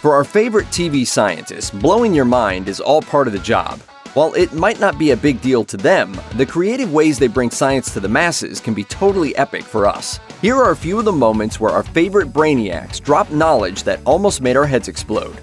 For our favorite TV scientists, blowing your mind is all part of the job. While it might not be a big deal to them, the creative ways they bring science to the masses can be totally epic for us. Here are a few of the moments where our favorite brainiacs dropped knowledge that almost made our heads explode.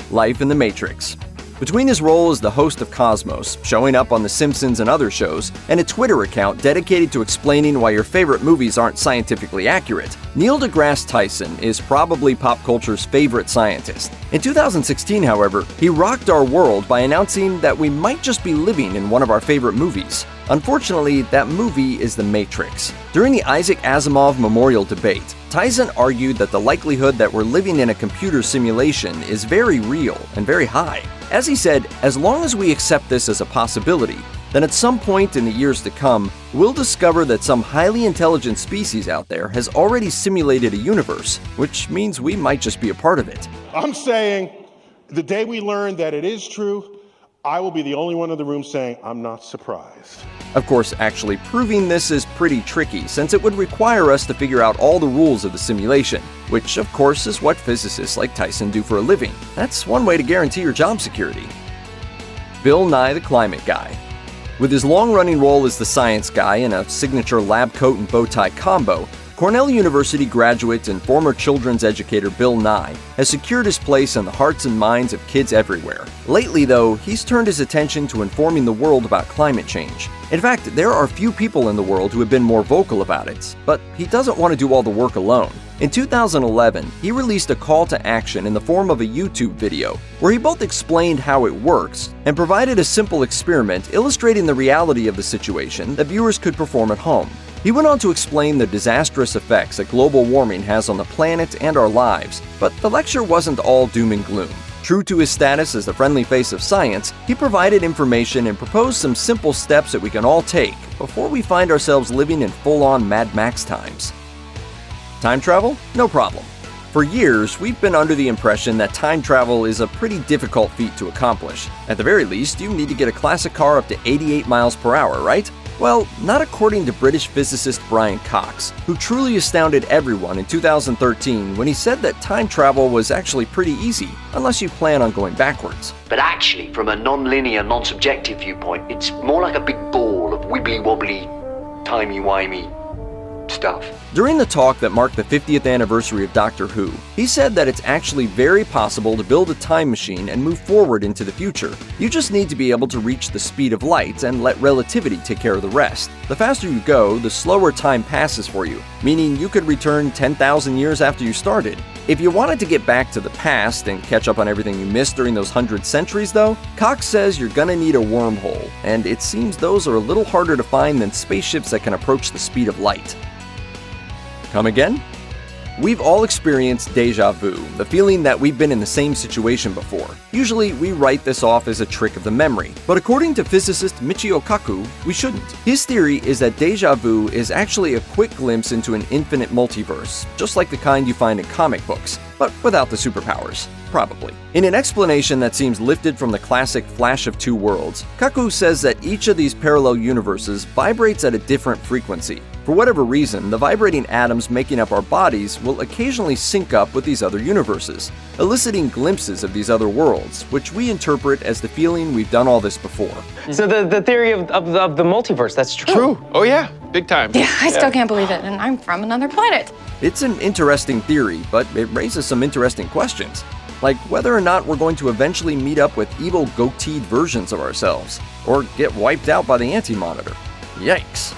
Life in the Matrix. Between his role as the host of Cosmos, showing up on The Simpsons and other shows, and a Twitter account dedicated to explaining why your favorite movies aren't scientifically accurate, Neil deGrasse Tyson is probably pop culture's favorite scientist. In 2016, however, he rocked our world by announcing that we might just be living in one of our favorite movies. Unfortunately, that movie is The Matrix. During the Isaac Asimov Memorial Debate, Tyson argued that the likelihood that we're living in a computer simulation is very real and very high. As he said, as long as we accept this as a possibility, then at some point in the years to come, we'll discover that some highly intelligent species out there has already simulated a universe, which means we might just be a part of it. I'm saying the day we learn that it is true, I will be the only one in the room saying, I'm not surprised. Of course, actually proving this is pretty tricky, since it would require us to figure out all the rules of the simulation, which of course is what physicists like Tyson do for a living. That's one way to guarantee your job security. Bill Nye the Climate Guy. With his long-running role as the science guy in a signature lab coat and bow tie combo, Cornell University graduate and former children's educator Bill Nye has secured his place in the hearts and minds of kids everywhere. Lately, though, he's turned his attention to informing the world about climate change. In fact, there are few people in the world who have been more vocal about it, but he doesn't want to do all the work alone. In 2011, he released a call to action in the form of a YouTube video where he both explained how it works and provided a simple experiment illustrating the reality of the situation that viewers could perform at home. He went on to explain the disastrous effects that global warming has on the planet and our lives, but the lecture wasn't all doom and gloom. True to his status as the friendly face of science, he provided information and proposed some simple steps that we can all take before we find ourselves living in full-on Mad Max times. Time travel? No problem. For years, we've been under the impression that time travel is a pretty difficult feat to accomplish. At the very least, you need to get a classic car up to 88 miles per hour, right? Well, not according to British physicist Brian Cox, who truly astounded everyone in 2013 when he said that time travel was actually pretty easy, unless you plan on going backwards. But actually, from a non-linear, non-subjective viewpoint, it's more like a big ball of wibbly-wobbly, timey-wimey stuff. During the talk that marked the 50th anniversary of Doctor Who, he said that it's actually very possible to build a time machine and move forward into the future. You just need to be able to reach the speed of light and let relativity take care of the rest. The faster you go, the slower time passes for you, meaning you could return 10,000 years after you started. If you wanted to get back to the past and catch up on everything you missed during those 100 centuries though, Cox says you're gonna need a wormhole, and it seems those are a little harder to find than spaceships that can approach the speed of light. Come again? We've all experienced déjà vu, the feeling that we've been in the same situation before. Usually, we write this off as a trick of the memory, but according to physicist Michio Kaku, we shouldn't. His theory is that déjà vu is actually a quick glimpse into an infinite multiverse, just like the kind you find in comic books, but without the superpowers. Probably. In an explanation that seems lifted from the classic Flash of Two Worlds, Kaku says that each of these parallel universes vibrates at a different frequency. For whatever reason, the vibrating atoms making up our bodies will occasionally sync up with these other universes, eliciting glimpses of these other worlds, which we interpret as the feeling we've done all this before. So the theory of the multiverse, that's true? True. Oh yeah, big time. Yeah, I still can't believe it, and I'm from another planet. It's an interesting theory, but it raises some interesting questions. Like whether or not we're going to eventually meet up with evil goateed versions of ourselves, or get wiped out by the Anti-Monitor. Yikes.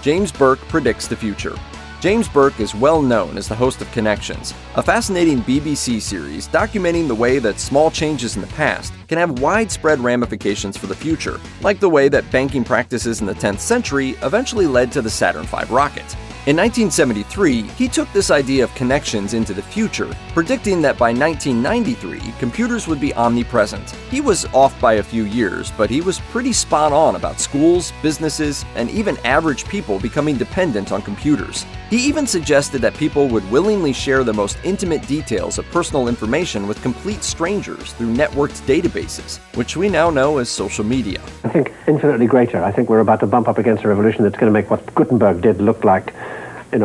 James Burke predicts the future. James Burke is well known as the host of Connections, a fascinating BBC series documenting the way that small changes in the past can have widespread ramifications for the future, like the way that banking practices in the 10th century eventually led to the Saturn V rocket. In 1973, he took this idea of connections into the future, predicting that by 1993, computers would be omnipresent. He was off by a few years, but he was pretty spot on about schools, businesses, and even average people becoming dependent on computers. He even suggested that people would willingly share the most intimate details of personal information with complete strangers through networked databases, which we now know as social media. I think infinitely greater. I think we're about to bump up against a revolution that's going to make what Gutenberg did look like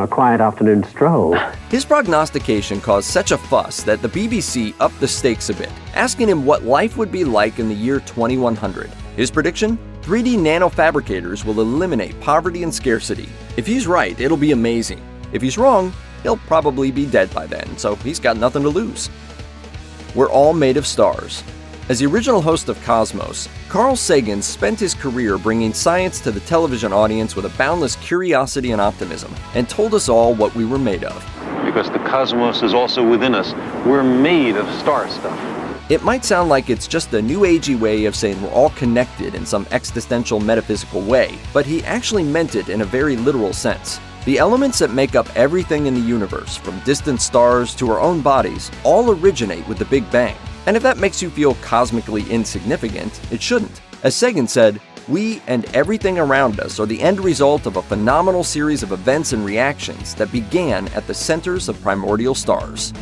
quiet afternoon stroll. His prognostication caused such a fuss that the BBC upped the stakes a bit, asking him what life would be like in the year 2100. His prediction? 3D nanofabricators will eliminate poverty and scarcity. If he's right, it'll be amazing. If he's wrong, he'll probably be dead by then, so he's got nothing to lose. We're all made of stars. As the original host of Cosmos, Carl Sagan spent his career bringing science to the television audience with a boundless curiosity and optimism, and told us all what we were made of. Because the cosmos is also within us. We're made of star stuff. It might sound like it's just a new agey way of saying we're all connected in some existential metaphysical way, but he actually meant it in a very literal sense. The elements that make up everything in the universe, from distant stars to our own bodies, all originate with the Big Bang. And if that makes you feel cosmically insignificant, it shouldn't. As Sagan said, we and everything around us are the end result of a phenomenal series of events and reactions that began at the centers of primordial stars.